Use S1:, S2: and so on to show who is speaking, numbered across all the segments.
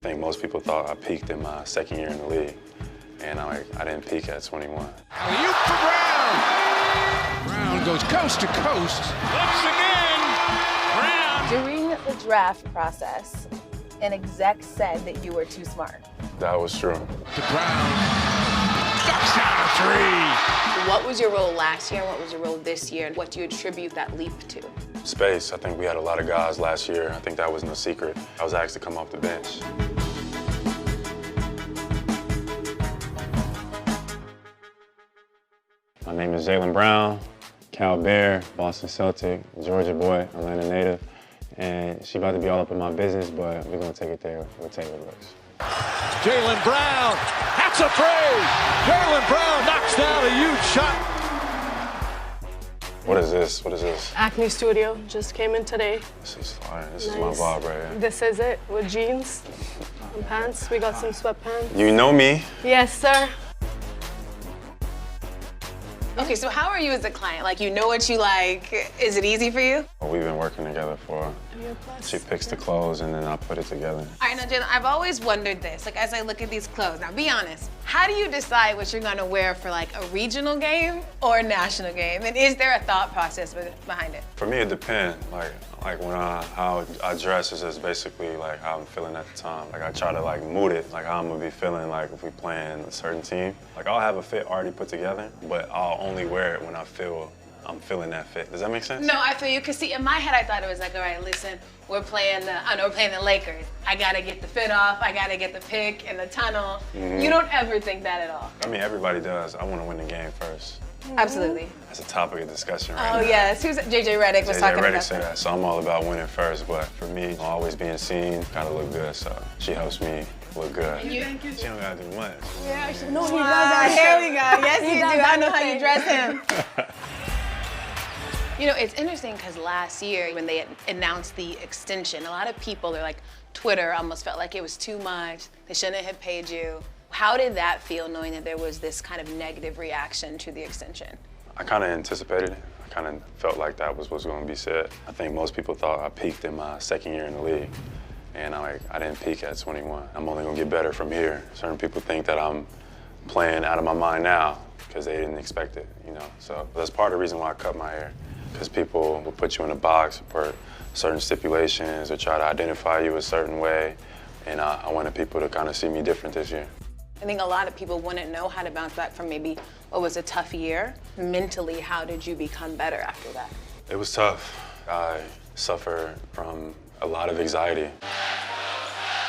S1: I think most people thought I peaked in my second year in the league, and I didn't peak at 21.
S2: Alley-oop for Brown. Brown goes coast to coast. Looks again. Brown.
S3: During the draft process, an exec said that you were too smart.
S1: That was true.
S2: To Brown. Ducks down a three.
S4: What was your role last year and what was your role this year? And what do you attribute that leap to?
S1: Space. I think we had a lot of guys last year. I think that was no secret. I was asked to come off the bench. My name is Jaylen Brown, Cal Bear, Boston Celtic, Georgia boy, Atlanta native. And she about to be all up in my business, but we're gonna take it there with Taylor Rooks.
S5: Jaylen Brown, that's a three! Jaylen Brown knocks down a huge shot.
S1: What is this? What is this?
S6: Acne Studio just came in today.
S1: This is fire. This is my vibe right here.
S6: This is it, with jeans and pants. We got some sweatpants.
S1: You know me.
S6: Yes, sir.
S4: Okay, so how are you as a client? Like, you know what you like. Is it easy for you?
S1: Well, we've been working together for
S6: A year plus.
S1: She picks the clothes and then I put it together.
S4: All right, now, Jaylen, I've always wondered this. Like, as I look at these clothes, now be honest, how do you decide what you're gonna wear for like a regional game or a national game? And is there a thought process behind it?
S1: For me, it depends. Like when how I dress is just basically like how I'm feeling at the time. Like I try to like mood it, like how I'm gonna be feeling like if we playing a certain team. Like I'll have a fit already put together, but I'll only wear it when I feel I'm feeling that fit. Does that make sense?
S4: No, I feel you. Cause see, in my head, I thought it was like, all right, listen, we're playing the Lakers. I gotta get the fit off. I gotta get the pick in the tunnel.
S1: Mm-hmm.
S4: You don't ever think that at all.
S1: I mean, everybody does. I want to win the game first.
S4: Absolutely.
S1: That's a topic of discussion right now.
S4: Oh yes, who's JJ Redick was talking
S1: JJ Redick
S4: about
S1: said that, so I'm all about winning first. But for me, always being seen, gotta look good. So she helps me look good.
S4: Thank you.
S1: She don't gotta do much.
S6: Yeah, no, he
S4: Here we go. Yes, you do. I know how you dress him. You know, it's interesting because last year when they announced the extension, a lot of people, they're like, Twitter almost felt like it was too much. They shouldn't have paid you. How did that feel knowing that there was this kind of negative reaction to the extension?
S1: I kind of anticipated it. I kind of felt like that was what's going to be said. I think most people thought I peaked in my second year in the league, and I didn't peak at 21. I'm only going to get better from here. Certain people think that I'm playing out of my mind now because they didn't expect it, you know. So that's part of the reason why I cut my hair, because people will put you in a box for certain stipulations or try to identify you a certain way, and I wanted people to kind of see me different this year.
S4: I think a lot of people wouldn't know how to bounce back from maybe what was a tough year. Mentally, how did you become better after that?
S1: It was tough. I suffer from a lot of anxiety.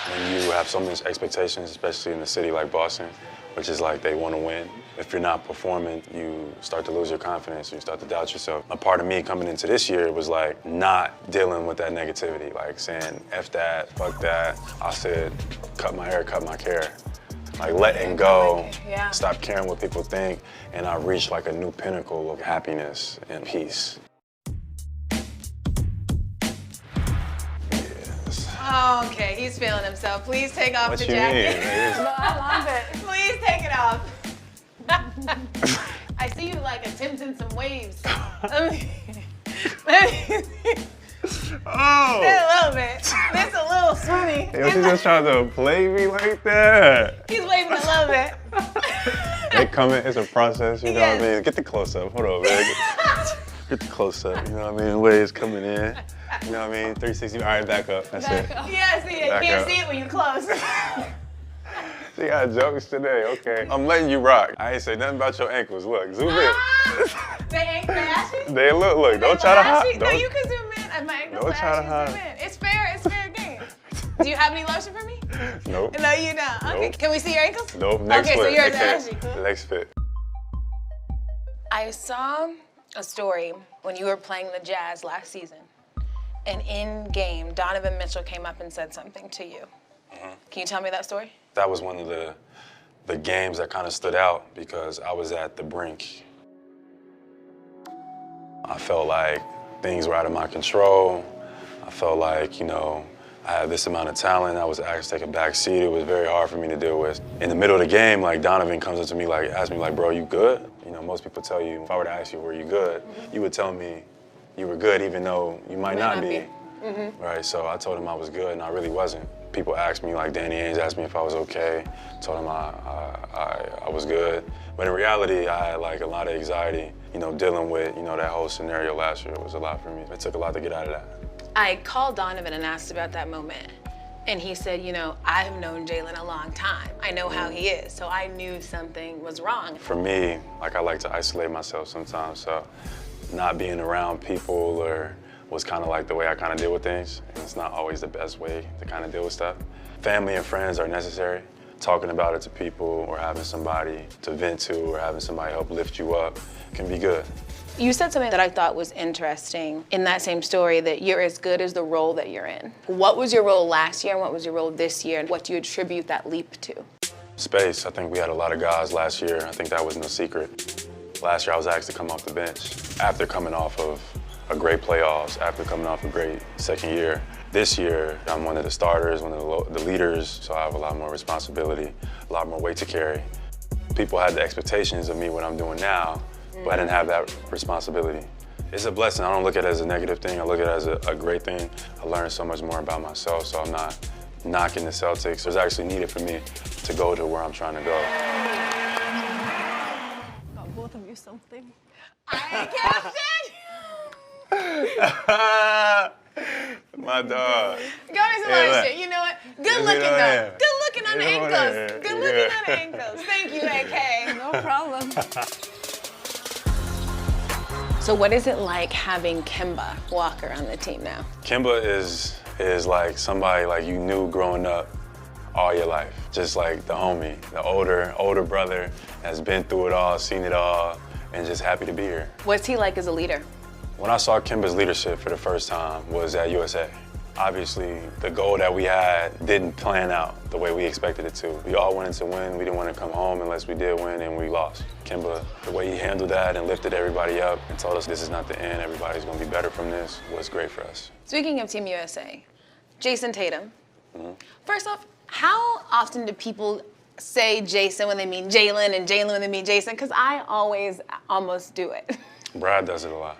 S1: When you have so much expectations, especially in a city like Boston, which is like they want to win. If you're not performing, you start to lose your confidence, you start to doubt yourself. A part of me coming into this year was like not dealing with that negativity, like saying, F that, fuck that. I said, cut my hair, cut my care. Like letting go,
S4: Yeah.
S1: stop caring what people think, and I reached like a new pinnacle of happiness and peace. Yes.
S4: Oh, okay, he's feeling himself. Please take off
S1: What
S4: the
S1: you
S4: jacket.
S1: mean?
S6: No, I love it.
S4: Please take it off. I see you like attempting some waves. Let me
S1: Oh!
S4: a little bit. This a little swimmy.
S1: Yo, she just tried to play me like that.
S4: He's waving a little bit.
S1: They coming, it's a process, you know
S4: Yes.
S1: what I mean? Get the close up, hold on, man. Get the close up, you know what I mean? Waves coming in, you know what I mean? 360, all right, back up, that's it.
S4: Yeah, see, you
S1: Back
S4: can't
S1: up.
S4: see it when you're close.
S1: She got jokes today, okay. I'm letting you rock. I ain't say nothing about your ankles, look, zoom in.
S4: They ain't ashy?
S1: They look, don't try to hide.
S4: No, you can zoom in. My ankles
S1: Don't try to
S4: ashy,
S1: hide.
S4: zoom in. It's fair game. Do you have any lotion for me?
S1: Nope.
S4: No, you don't. Okay,
S1: Nope.
S4: can we see your ankles?
S1: Nope, next
S4: Okay,
S1: fit.
S4: so yours are
S1: next
S4: ashy.
S1: fit. Next fit.
S4: I saw a story when you were playing the Jazz last season, and in game, Donovan Mitchell came up and said something to you. Can you tell me that story?
S1: That was one of the games that kind of stood out because I was at the brink. I felt like things were out of my control. I felt like, you know, I had this amount of talent. I was asked to take a back seat. It was very hard for me to deal with. In the middle of the game, like Donovan comes up to me, like, asks me, like, bro, you good? You know, most people tell you, if I were to ask you, were you good? You would tell me you were good, even though you might not be. Right, so I told him I was good, and I really wasn't. People asked me, like Danny Ainge asked me if I was okay. Told him I was good. But in reality, I had like a lot of anxiety, dealing with, that whole scenario last year. It was a lot for me. It took a lot to get out of that.
S4: I called Donovan and asked about that moment. And he said, I've known Jaylen a long time. I know how he is, so I knew something was wrong.
S1: For me, like I like to isolate myself sometimes, so not being around people was kind of like the way I kind of deal with things. And it's not always the best way to kind of deal with stuff. Family and friends are necessary. Talking about it to people or having somebody to vent to or having somebody help lift you up can be good.
S4: You said something that I thought was interesting in that same story, that you're as good as the role that you're in. What was your role last year and what was your role this year, and what do you attribute that leap to?
S1: Space. I think we had a lot of guys last year. I think that was no secret. Last year I was asked to come off the bench after coming off of a great playoffs, after coming off a great second year. This year, I'm one of the starters, one of the leaders, so I have a lot more responsibility, a lot more weight to carry. People had the expectations of me, what I'm doing now, but I didn't have that responsibility. It's a blessing. I don't look at it as a negative thing. I look at it as a great thing. I learned so much more about myself, so I'm not knocking the Celtics. It was actually needed for me to go to where I'm trying to go.
S6: Got both of you something.
S4: I
S1: My dog.
S4: Got me some other shit. You know what? Good looking though.
S1: Yeah.
S4: Good looking on the ankles. Good looking on the ankles. Thank you, AK.
S6: No problem.
S4: So what is it like having Kemba Walker on the team now?
S1: Kemba is like somebody like you knew growing up all your life. Just like the homie, the older brother that's been through it all, seen it all, and just happy to be here.
S4: What's he like as a leader?
S1: When I saw Kemba's leadership for the first time was at USA. Obviously, the goal that we had didn't plan out the way we expected it to. We all wanted to win. We didn't want to come home unless we did win, and we lost. Kemba, the way he handled that and lifted everybody up and told us this is not the end, everybody's going to be better from this, was great for us.
S4: Speaking of Team USA, Jason Tatum. First off, how often do people say Jason when they mean Jaylen and Jaylen when they mean Jason? Because I always almost do it.
S1: Brad does it a lot.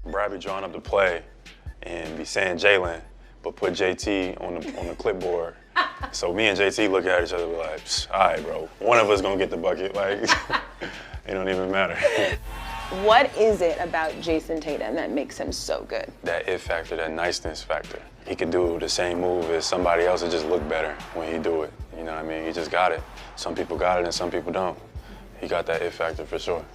S1: Brad be drawing up the play and be saying Jaylen, but put JT on the clipboard. So me and JT look at each other and be like, all right, bro, one of us gonna get the bucket. Like, it don't even matter.
S4: What is it about Jason Tatum that makes him so good?
S1: That it factor, that niceness factor. He could do the same move as somebody else and just look better when he do it. You know what I mean? He just got it. Some people got it and some people don't. He got that it factor for sure.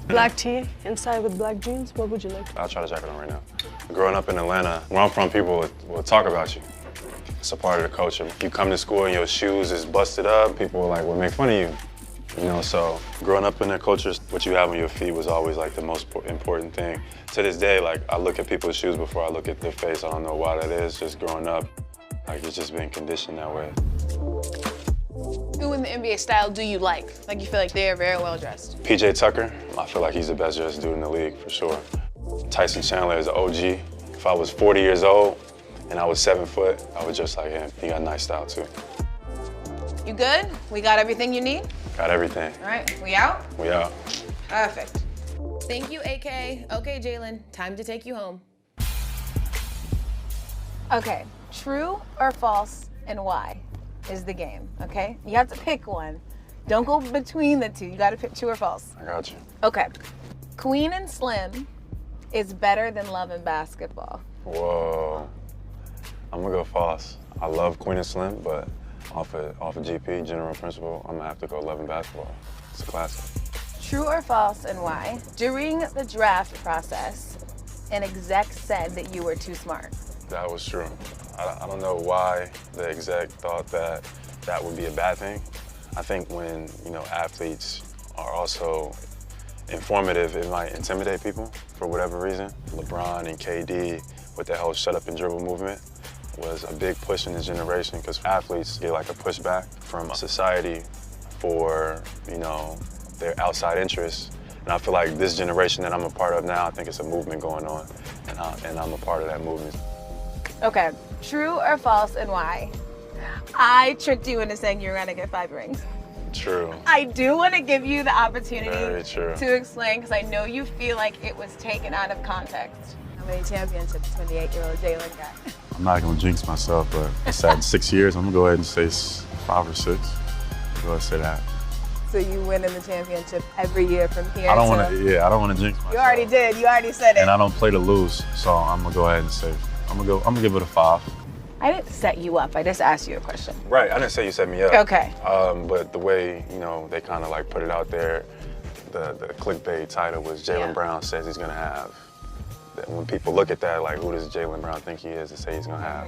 S6: Black tee inside with black jeans. What would you like?
S1: I'll try the jacket on right now. Growing up in Atlanta, where I'm from, people will talk about you. It's a part of the culture. You come to school and your shoes is busted up, people will make fun of you. So growing up in their cultures, what you have on your feet was always like the most important thing. To this day, I look at people's shoes before I look at their face. I don't know why that is, just growing up. It's just been conditioned that way.
S4: Who in the NBA style do you like? Like you feel like they're very well dressed?
S1: PJ Tucker, I feel like he's the best dressed dude in the league for sure. Tyson Chandler is an OG. If I was 40 years old and I was 7 foot, I was just like him. He got nice style too.
S4: You good? We got everything you need?
S1: Got everything.
S4: All right, we out?
S1: We out.
S4: Perfect. Thank you, AK. Okay, Jaylen, time to take you home.
S3: Okay, true or false and why is the game, okay? You have to pick one. Don't go between the two. You gotta pick true or false.
S1: I got you.
S3: Okay. Queen and Slim is better than Love and Basketball.
S1: Whoa. I'm gonna go false. I love Queen and Slim, but off of GP, general principle, I'm gonna have to go Love and Basketball. It's a classic.
S3: True or false and why? During the draft process, an exec said that you were too smart.
S1: That was true. I don't know why the exec thought that that would be a bad thing. I think when, athletes are also informative, it might intimidate people for whatever reason. LeBron and KD with that whole shut up and dribble movement was a big push in this generation because athletes get like a pushback from society for, their outside interests. And I feel like this generation that I'm a part of now, I think it's a movement going on, and I'm a part of that movement.
S3: Okay, true or false and why? I tricked you into saying you were gonna get 5 rings.
S1: True.
S3: I do want to give you the opportunity
S1: Very true.
S3: to explain, because I know you feel like it was taken out of context. How many championships 28-year-old Jaylen got?
S1: I'm not gonna jinx myself, but it's at 6 years. I'm gonna go ahead and say 5 or 6. Go ahead and say that.
S3: So you win in the championship every year from here.
S1: I don't want to. Yeah, I don't want to jinx myself.
S3: You already did. You already said it.
S1: And I don't play to lose, so I'm gonna go ahead and say I'm gonna give it a 5.
S3: I didn't set you up. I just asked you a question.
S1: Right. I didn't say you set me up.
S3: Okay.
S1: But the way they kind of like put it out there, the clickbait title was Jaylen Brown says he's gonna have. When people look at that, like, who does Jaylen Brown think he is to say he's gonna have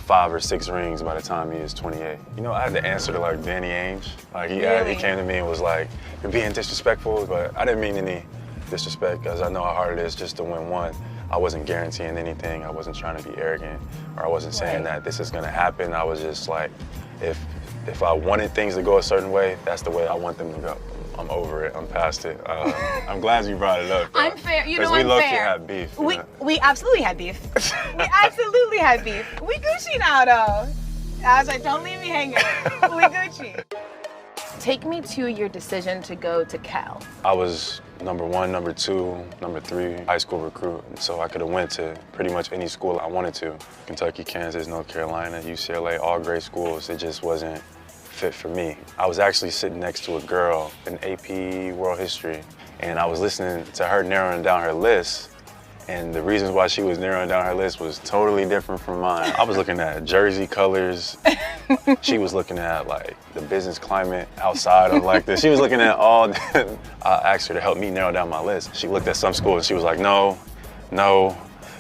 S1: 5 or 6 rings by the time he is 28? I had to answer to like Danny Ainge. Like he came to me and was like, "You're being disrespectful," but I didn't mean any disrespect because I know how hard it is just to win one. I wasn't guaranteeing anything. I wasn't trying to be arrogant, or I wasn't saying that this is gonna happen. I was just like, if I wanted things to go a certain way, that's the way I want them to go. I'm over it. I'm past it. I'm glad you brought it up.
S3: I'm fair. You know,
S1: I'm fair. Because we low-key
S3: had
S1: beef.
S3: We absolutely had beef. We absolutely had beef. We Gucci now, though. I was like, don't leave me hanging. We Gucci. Take me to your decision to go to Cal.
S1: I was number 1, number 2, number 3 high school recruit. So I could have went to pretty much any school I wanted to. Kentucky, Kansas, North Carolina, UCLA, all great schools. It just wasn't fit for me. I was actually sitting next to a girl in AP World History, and I was listening to her narrowing down her list, and the reasons why she was narrowing down her list was totally different from mine. I was looking at jersey colors. She was looking at like the business climate outside of like this. She was looking at all. I asked her to help me narrow down my list. She looked at some schools and she was like, no, no,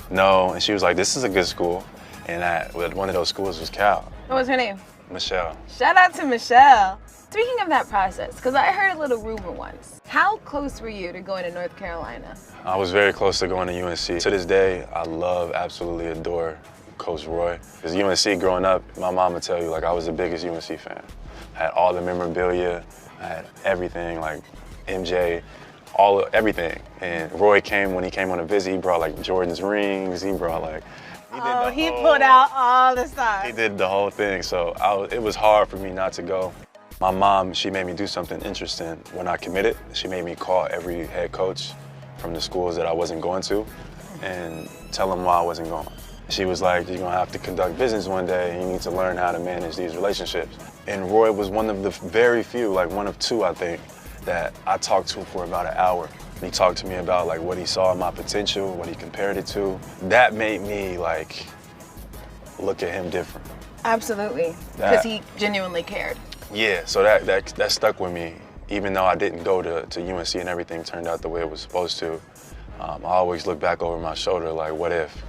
S1: no, and she was like, this is a good school, and one of those schools was Cal.
S3: What was her name?
S1: Michelle.
S3: Shout out to Michelle. Speaking of that process, because I heard a little rumor once. How close were you to going to North Carolina?
S1: I was very close to going to UNC. To this day, I love, absolutely adore Coach Roy. Because UNC growing up, my mom would tell you, like, I was the biggest UNC fan. I had all the memorabilia, I had everything, like MJ, everything. And Roy when he came on a visit, he brought like Jordan's rings, he brought like,
S3: he pulled out all the stuff.
S1: He did the whole thing, so it was hard for me not to go. My mom, she made me do something interesting. When I committed, she made me call every head coach from the schools that I wasn't going to and tell them why I wasn't going. She was like, you're gonna have to conduct business one day and you need to learn how to manage these relationships. And Roy was one of the very few, like one of 2, I think, that I talked to for about an hour. He talked to me about like what he saw in my potential, what he compared it to. That made me like look at him different.
S3: Absolutely, because he genuinely cared.
S1: Yeah, so that stuck with me. Even though I didn't go to UNC and everything turned out the way it was supposed to, I always look back over my shoulder like, what if?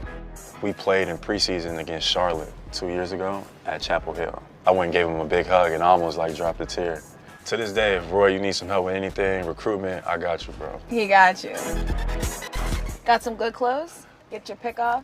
S1: We played in preseason against Charlotte 2 years ago at Chapel Hill. I went and gave him a big hug and I almost like dropped a tear. To this day, if Roy, you need some help with anything, recruitment, I got you, bro.
S3: He got you. Got some good clothes? Get your pick off?